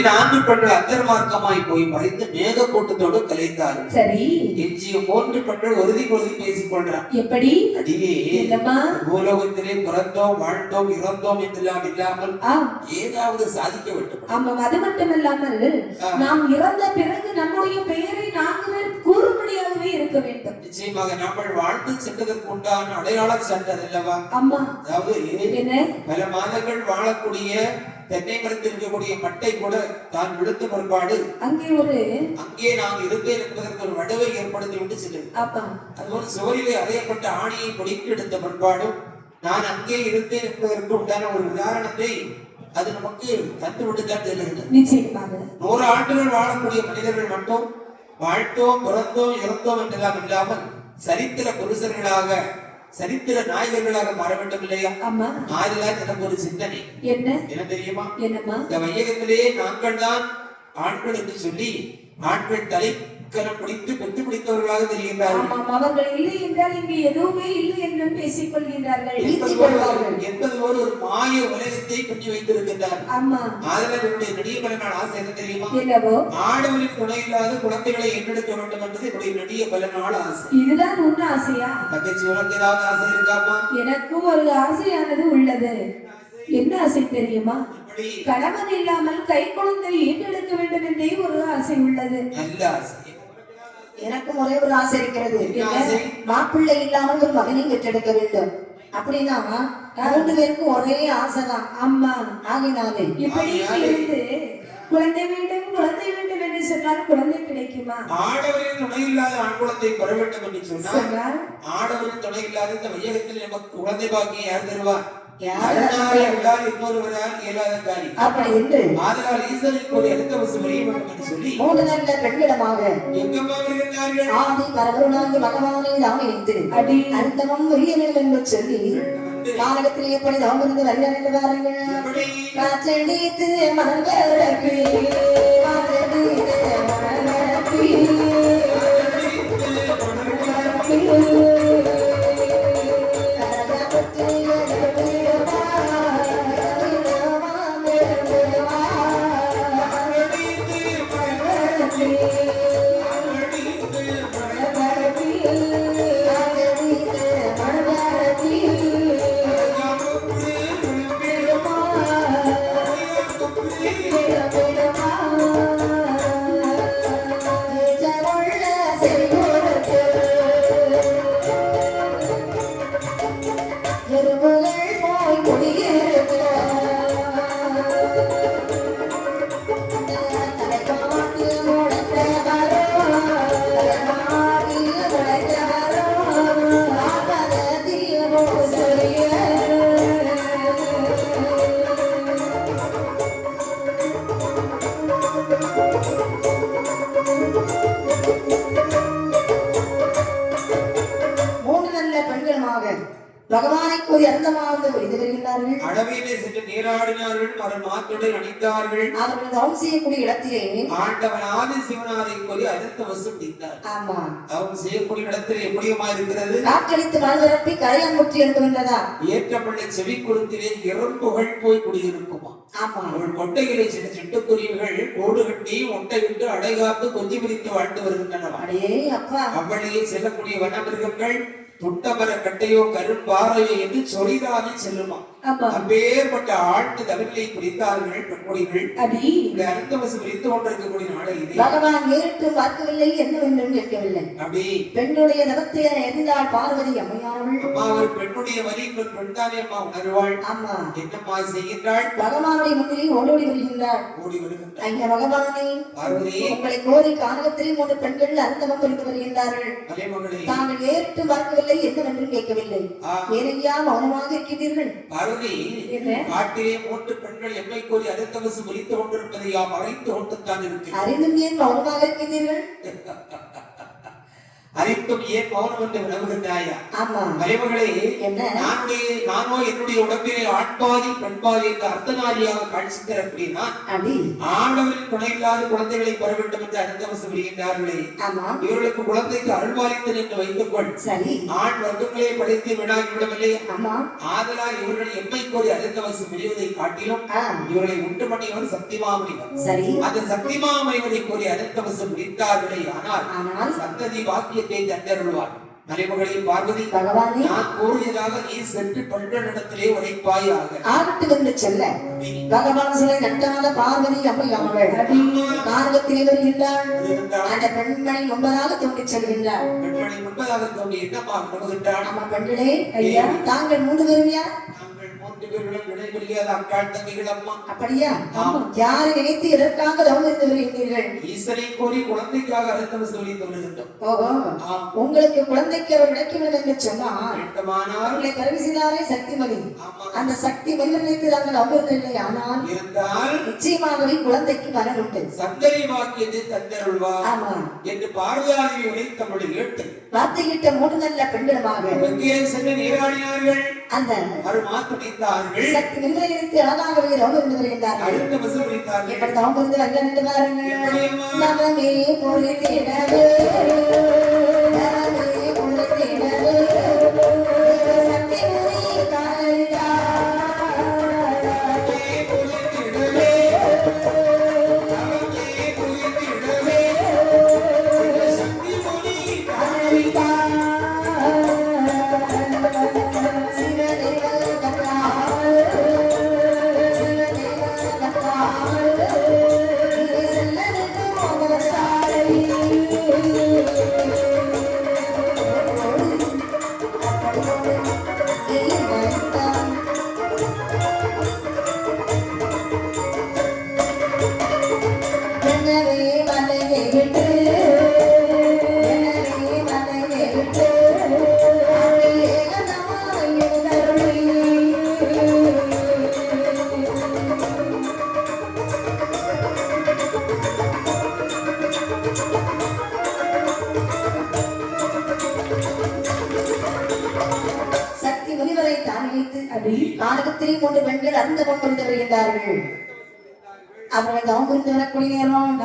4 பெண்கள் அந்தர்மார்க்கமாய் போய் மறைந்து மேக கூட்டத்தோடு கலைந்தார்கள். சரி. எஞ்சிய 3 பெண்கள் ஒருதி பேசிக் கொள்றான். எப்படி? அடியே பூலோகத்திலே பிறந்தோம் வாழ்ந்தோம் இறந்தோம் என்றெல்லாம் இல்லாமல் ஏதாவது சாதிக்க வேண்டும். ஆமா, அது மட்டுமல்லாமல் நாம் இறந்த பிறகு நம்முடைய பெயரை 4 பேர் கூறும்படியாகவே இருக்க வேண்டும். நிச்சயமாக நாங்கள் வாழ்ந்து சென்றதற்கு உண்டான அடையாளம் சான்றது அல்லவா? ஆமா. அதாவது என்ன பல மாதங்கள் வாழக்கூடிய தென்னை மரத்தில் இருக்கக்கூடிய மட்டை கூட தான் விழுத்த பிற்பாடு அங்கே நான் இருந்தேன் என்பதற்கு ஒரு வடுவை ஏற்படுத்தி விட்டு செல்லும். அதுபோல சுவரிலே அறையப்பட்ட ஆணியை பொடித்து எடுத்த பிற்பாடும் நான் அங்கே இருந்தேன் என்பதற்கு உண்டான ஒரு உதாரணத்தை அது நமக்கு தந்து விட்டுத்தான் தெரிகிறது. நிச்சயமாக 100 ஆண்டுகள் வாழக்கூடிய மனிதர்கள் மட்டும் வாழ்த்தோம் பிறந்தோம் இறந்தோம் என்றெல்லாம் இல்லாமல் சரித்திர புருஷர்களாக சரித்திர நாயகர்களாக மாற வேண்டும் இல்லையா? ஆதலால் எனக்கு ஒரு சிந்தனை என்ன தெரியுமா? இந்த வையகத்திலே நாங்கள் தான் ஆண்கள் என்று சொல்லி ஆண்கள் தலைக்கரம் பிடித்து பெற்று பிடித்தவர்களாக தெரிகின்றார்கள். அவர்கள் இல்லை என்றால் இங்கு எதுவுமே இல்லை என்று பேசிக் கொள்கின்றார்கள். என்பது ஒரு மாய உலகத்தை பண்ணி வைத்திருக்கின்றார். ஆதலால் என்னுடைய நெடிய பல நாள் ஆசை என்ன தெரியுமா? ஆடவரின் துணை இல்லாத குழந்தைகளை எண்ணெடுக்க வேண்டும் என்பது என்னுடைய நெடிய பல நாள் ஆசை. இதுதான் உன் ஆசையா? தங்கச்சி உனக்கு ஏதாவது ஆசை இருக்காமா? எனக்கும் ஒரு ஆசையானது உள்ளது. என்ன ஆசை தெரியுமா? கணவன் இல்லாமல் கை குழந்தை ஈண்டெடுக்க வேண்டும் என்றே ஒரு ஆசை உள்ளது. நல்ல ஆசை. எனக்கும் ஒரே ஒரு ஆசை இருக்கிறது. மாப்பிள்ளை இல்லாமல் ஒரு மகனையும் பெற்றெடுக்க வேண்டும். அப்படின்னா 3 பேருக்கும் ஒரே ஆசைதான். அம்மா ஆகினாலே இப்படி இருந்து குழந்தை வேண்டும் குழந்தை வேண்டும் என்று சொன்னால் குழந்தை கிடைக்குமா? ஆடவரின் துணை இல்லாத ஆண் குழந்தை பெற வேண்டும் என்று சொன்னால் ஆடவரின் துணை இல்லாத இந்த வையகத்தில் நமக்கு குழந்தை பாக்கியம் யார் தருவார்? அப்படி என்று மூன்று நல்ல பெண்களிடமாக ஆதி பரபரனாகி பகவானை நாம் இணைத்து அந்தமும் உரியவர்கள் என்று சொல்லி காலகத்தில் எப்படி நாம் இருந்து வருகிறார்கள் பாருங்கள். காற்றடித்து மனங்கரப்பி பகவானை கூறி அந்தமாக புரிந்து வருகின்றார்கள். அடவியிலே சென்று நீராடினார்கள், மரம் மாத்துடன் அணிந்தார்கள். அவர்கள் தவம் செய்யக்கூடிய இடத்திலே ஆண்டவன் ஆதி சிவனாரை கூறி அடுத்த வசம் முடித்தார். ஆமா, தவம் செய்யக்கூடிய இடத்திலே எப்படியுமா இருக்கிறது? காற்றடித்து மனதிறப்பி கரையான் முற்றி எழுப்புகின்றதா? ஏற்றப்பள்ளி செவி குளத்திலே எறும்புகள் போய் குடியிருக்குமா? ஆமா, அவள் கொட்டைகளை சில சிட்டுக்குருவிகள் கோடு கட்டி முட்டையிட்டு அடைகாத்து கொஞ்சி பிரித்து வாழ்ந்து வருகின்றன. அவ்வழியே செல்லக்கூடிய வனமிருகங்கள் துட்டமர கட்டையோ கரும்பாறையோ என்று சொலிதானே செல்லுமா. அப்பேற்பட்ட ஆழ்ந்த தமிழை குறித்தார்கள் பெண்மொழிகள். அர்த்தவசம் குறித்து கொண்டிருக்கக்கூடிய நாளை பகவான் நேரிட்டு பார்க்கவில்லை, என்னவென்றும் கேட்கவில்லை. அப்படி பெண்ணுடைய நகத்தை எரிந்தாள் பார்வதி அம்மையானவள். அம்மா அவர் பெண்ணுடைய வரி பெண்தானே அம்மா உணர்வாள். ஆமா, என்னம்மா செய்கின்றாள்? பகவானுடைய முன்னிலே ஓடோடி வருகின்றாள். ஓடி வருகின்றாள். ஐயா பகவானே, பார்வதி உங்களை கோரி கானகத்திலே 3 பெண்கள் அர்த்தவம் புரிந்து வருகின்றார்கள். தாங்கள் நேரிட்டு பார்க்கவில்லை, என்னவென்றும் கேட்கவில்லை. ஏனையா மௌனமாக இருக்கின்றீர்கள்? காட்டிலே 3 பெண்கள் எம்மை கோரி அர்த்தவசம் குறித்து கொண்டிருப்பதை யாம் அறிந்து கொண்டுத்தான் இருக்கிறேன். அறிந்தும் ஏன் மௌனமாக இருக்கின்றீர்கள்? அனைத்தும் ஏன் மௌனம் என்று வினவுகின்றாயா? ஆமா மறைமகளே, என்ன நானோ என்னுடைய உடம்பிலே ஆண்பாதி பெண்பாதி என்ற அர்த்தநாரியாக காட்சி தரக்கூடியனா அடி ஆடவரின் துணை இல்லாத குழந்தைகளை பெற வேண்டும் என்று அனுந்தவசம் விடுகின்றார்களே, ஆமா இவர்களுக்கு குழந்தைக்கு அருள்வாளித்தல் என்று வைத்துக் கொள். சரி ஆண் வர்க்கங்களை படைத்து விடாவிடவில்லை. ஆமா ஆதலால் இவர்கள் எம்மை கோரி அருந்தவசம் விடுவதை காட்டிலும் இவர்களை உண்டு பண்ணியவர் சக்திமாமணிவர். சரி அந்த சக்திமாமணிவரை கோரி அருந்தவசம் விடுத்தார்களே, ஆனால் சந்ததி வாக்கியத்தை தந்தருள்வார். மலைமகளின் பார்வதி, பகவானே நான் கூறியதாக நீ சென்று பெண்களிடத்திலே உரைப்பாயாக. ஆகட்டும் என்று சொல்ல பகவான் சிலை நட்டாத பார்வதி அம்மையாமகள் காரணத்திலே வருகின்றாள். அந்த பெண்மணி முன்பதாக தோன்றிச் செல்கின்றார். பெண்மணி முன்பதாக தோன்றி என்னமாக நம்புகின்றாள்? ஆமா பெண்களே, ஐயா தாங்கள் 3 பேரும் யார்? நாங்கள் 3 பேர்களும் விடைபெரியாத அக்காள் தங்கைகள் அம்மா. அப்படியா? யாரை நினைத்து எதற்காக தவம் இருந்து வருகின்றீர்கள்? ஈசனை கோரி குழந்தைக்காக அர்த்தம் சொல்லி தோன்றுகின்றோம். ஓஹோ, உங்களுக்கு குழந்தைக்கு அவர் கிடைக்கும் என்று சொன்னால் வேண்டுமானால் கருவிசினாரே சக்திமணி. அந்த சக்தி மணி நினைத்து நாங்கள் அமர்ந்தில்லை. ஆனால் இருந்தால் நிச்சயமாகவே குழந்தைக்கு மனம் உண்டு. சந்ததி வாக்கியத்தை தந்தருள்வார் ஆமா என்று பார்வதாதேவி உரைத்தபடி கேட்டு வார்த்தையிட்ட 3 நல்ல பெண்களுமாக எங்கே சென்று நீராடினார்கள். அந்த மாத்துடித்தார்கள். சக்தி மனிதரை நினைத்து அழகாகவே தவம் இருந்து வருகின்றார்கள். அடுத்த வசம் உரைத்தார்கள். எப்படி தவம் இருந்து வருகிறார் என்று பாருங்கள். நமமே பொருளிடவே நாடகத்திலே 3 பெண்கள் அந்த கொண்டு வருகின்றார்கள். அவர்கள் தவம் புரிந்து வரக்கூடிய நேரம்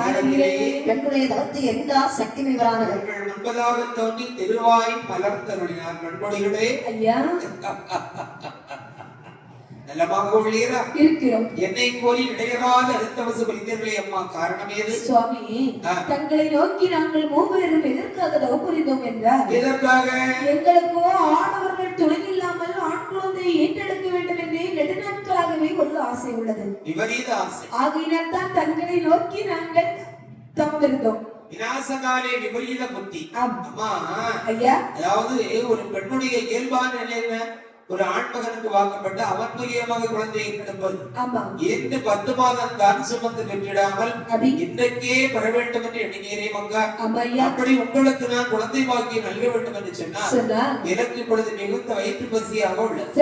பெண்களுடைய தவத்தை எரிந்தார் சக்தி மிகரானவர். முன்பதாக தோன்றி திருவாய் மலர்ந்தருளினார். பெண்கொடிகளே, ஐயா நலமாக உள்ளீரா? இருக்கிறோம். என்னை கோரி இடையராத அடுத்தவசு புரிந்தீர்களே அம்மா, காரணம் ஏது? சுவாமி, தங்களை நோக்கி நாங்கள் 3 பேரும் எதற்காக தவம் புரிந்தோம் என்றால், எதற்காக? எங்களுக்கோ ஆடவர்கள் துணை இல்லாமல் ஆண் குழந்தையை ஏற்றெடுக்க வேண்டும் என்றே நெடுநாட்களாகவே ஒரு ஆசை உள்ளது. விபரீத ஆசை. ஆகையினால் தான் தங்களை நோக்கி நாங்கள் தவம் இருந்தோம். விநாசகாலே விபரீத புத்தி. அம்மா ஐயா, அதாவது ஒரு பெண்ணுடைய இயல்பான நிலை என்ன? ஒரு ஆண்மகனுக்கு வாக்கப்பட்ட அவன் மூலியமாக குழந்தையை கிடப்பது. என்று 10 மாதம் தான் சுமந்து பெற்றிடாமல் இன்றைக்கே பெற வேண்டும் என்று எண்ணினீரே மங்கா. அப்படி உங்களுக்கு நான் குழந்தை பாக்கியம் நல்க வேண்டும் என்று சொன்னால் எனக்கு இப்பொழுது மிகுந்த வயிற்று பசியாக உள்ளது.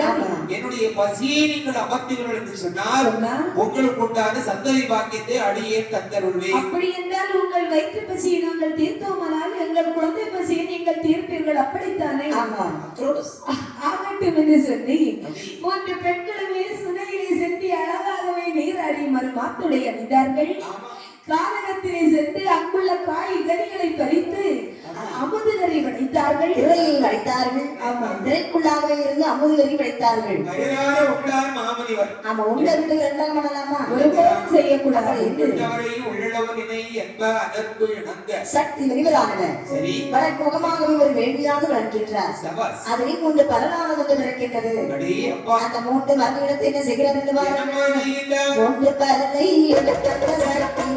என்னுடைய பசியை நீங்கள் அமர்த்தீர்கள் என்று சொன்னால் உங்களுக்கு உண்டான சந்ததி பாக்கியத்தை அடியே தந்தருள்வேன். அப்படி என்றால் உங்கள் வயிற்று பசியை நாங்கள் தீர்த்தோமானால் எங்கள் குழந்தை பசியை நீங்கள் தீர்ப்பீர்கள். அப்படித்தானே? ஆகட்டும் என்று சொல்லி 3 பெண்களுமே சுனையிலே சென்று அழகாகவே நீராடி மறுமாத்துடைய அணிந்தார்கள். கானகத்திலே சென்று அங்குள்ள காய் கனிகளை பறித்து அமுதுகரை படைத்தார்கள். திரையை படைத்தார்கள். ஆமா, திரைக்குள்ளாகவே இருந்து அமுதுகரை படைத்தார்கள். ஆமா, உள்ள விட்டு 2 பண்ணலாமா? ஒருபோதும் செய்யக்கூடாது என்று சக்தி விரிவதானவர் வடக்கு முகமாகவே ஒரு வேண்டியாக வளர்க்கின்றார். அதிலே 3 பலனானது வந்து பிறக்கின்றது. அந்த 3 மரணிடத்தை என்ன செய்கிறது என்று பாருங்கள். 1 பலனை எடுத்த சக்தி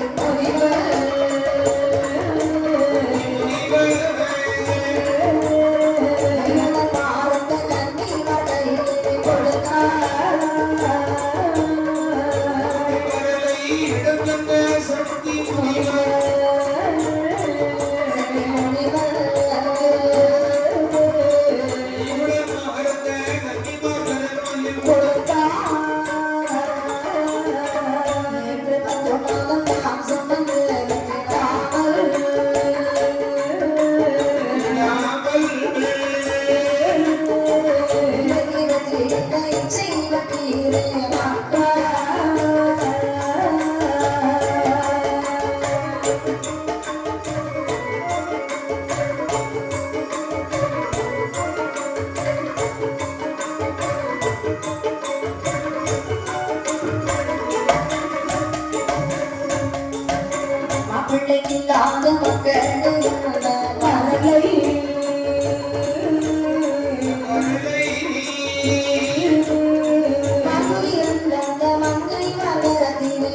மாப்பிள்ளை இல்லாத மக்கள் மரலை மங்கை மலரத்தினை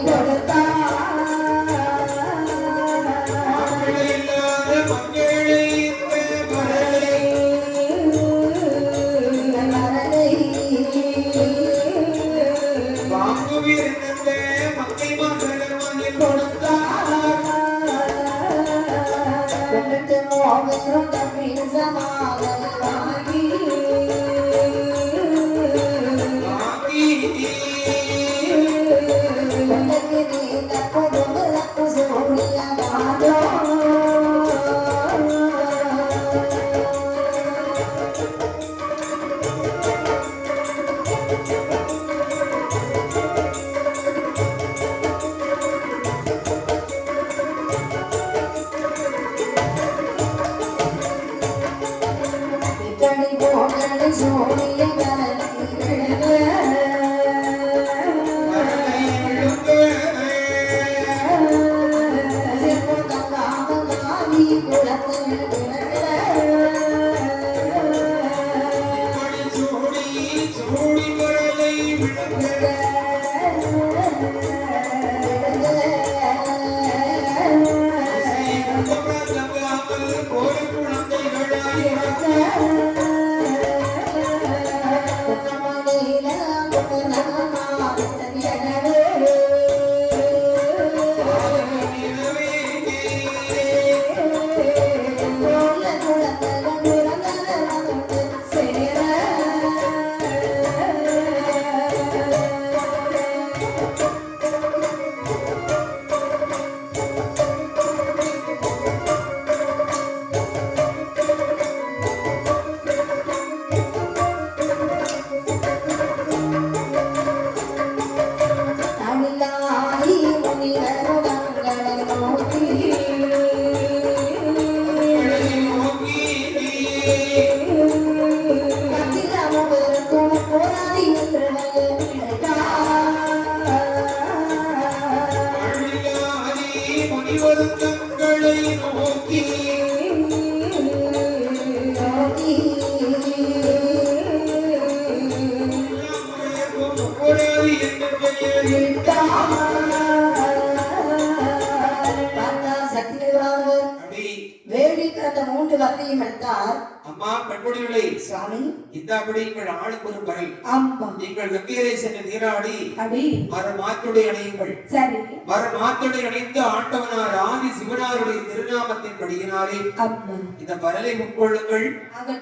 வேடி கிடந்த 3 வரலையும் எடுத்தார். அம்மா பெண்குடிகளே, சுவாமி இந்தபடி நீங்கள் ஆளுக்கு ஒரு பறை. ஆமா. நீங்கள் வெக்கையிலே சென்று நீராடி அடி மர மாத்துடை அணியுங்கள். சரி. மர மாத்துடை அணிந்து ஆண்டவனார் ஆதி சிவனாருடைய திருநாமத்தின் படியினாலே ஆமா. இந்த பரலை முற்கொள்ளுங்கள்.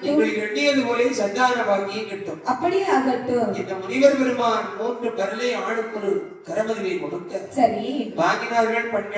நீங்கள் எண்ணியது போல சந்தான பாக்கியம் கிட்டும். அப்படியே ஆகட்டும். இந்த முனிவர் பெருமான் 3 பரலை ஆளுக்கு ஒரு கரமதியை கொடுக்க சரி வாங்கினார்கள் பெண்கள்.